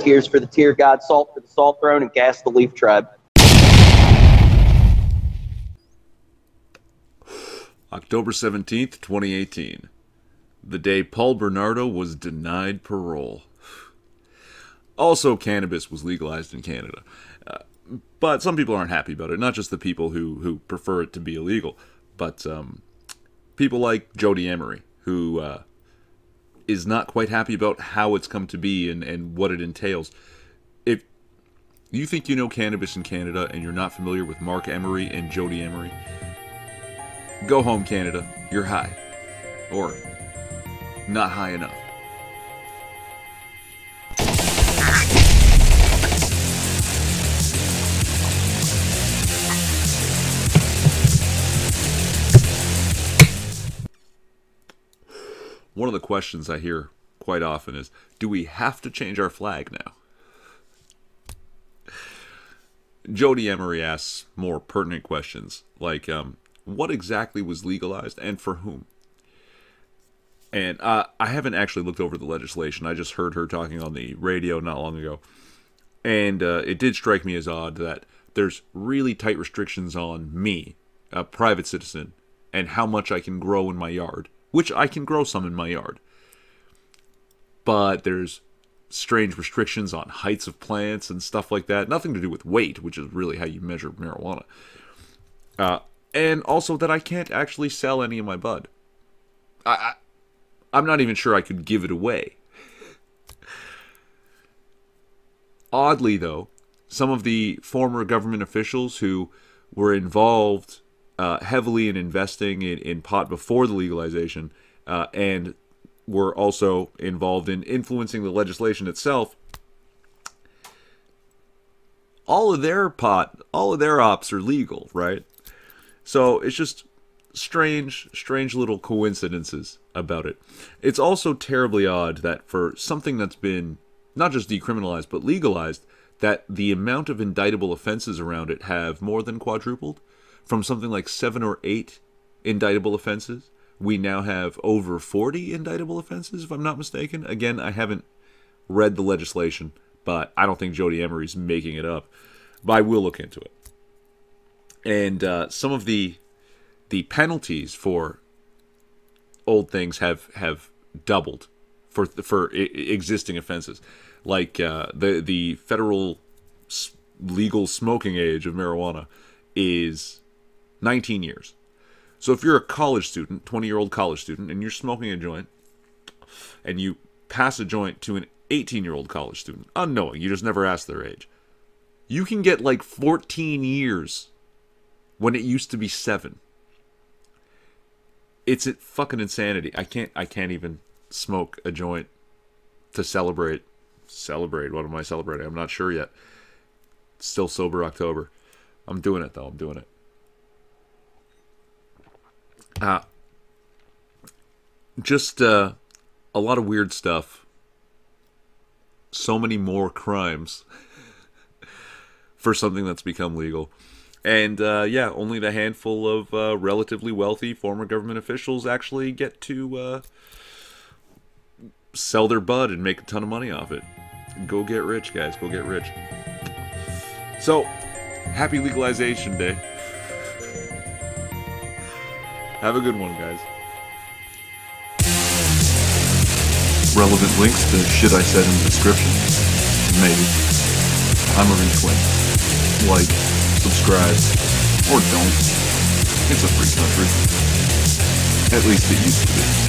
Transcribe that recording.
tears for the tear god, salt for the salt throne, and gas the leaf tribe. October 17th, 2018. The day Paul Bernardo was denied parole. Also, cannabis was legalized in Canada. But some people aren't happy about it. Not just the people who prefer it to be illegal, but people like Jody Emery, who is not quite happy about how it's come to be and what it entails. If you think you know cannabis in Canada and you're not familiar with Mark Emery and Jody Emery, go home, Canada. You're high. Or not high enough. One of the questions I hear quite often is, do we have to change our flag now? Jody Emery asks more pertinent questions, like, what exactly was legalized and for whom? And I haven't actually looked over the legislation. I just heard her talking on the radio not long ago. And it did strike me as odd that there's really tight restrictions on me, a private citizen, and how much I can grow in my yard. Which I can grow some in my yard. But there's strange restrictions on heights of plants and stuff like that. Nothing to do with weight, which is really how you measure marijuana. And also that I can't actually sell any of my bud. I'm not even sure I could give it away. Oddly, though, some of the former government officials who were involved heavily in investing in pot before the legalization and were also involved in influencing the legislation itself, all of their ops are legal, right? So it's just strange little coincidences about it. It's also terribly odd that for something that's been not just decriminalized but legalized, that the amount of indictable offenses around it have more than quadrupled. From something like 7 or 8 indictable offenses, we now have over 40 indictable offenses, if I'm not mistaken. Again, I haven't read the legislation, but I don't think Jody Emery's making it up. But I will look into it. And some of the penalties for old things have doubled for existing offenses. Like the federal legal smoking age of marijuana is 19 years. So if you're a college student, 20-year-old college student, and you're smoking a joint, and you pass a joint to an 18-year-old college student, unknowing, you just never ask their age, you can get like 14 years when it used to be 7. It's fucking insanity. I can't even smoke a joint to celebrate. What am I celebrating? I'm not sure yet. It's still sober October. I'm doing it, though. I'm doing it. Just a lot of weird stuff. So many more crimes for something that's become legal. And, yeah, only the handful of relatively wealthy former government officials actually get to sell their bud and make a ton of money off it. Go get rich, guys. Go get rich. So, happy legalization day. Have a good one, guys. Relevant links to shit I said in the description. Maybe. I'm a retwin. Like, subscribe, or don't. It's a free country. At least it used to be.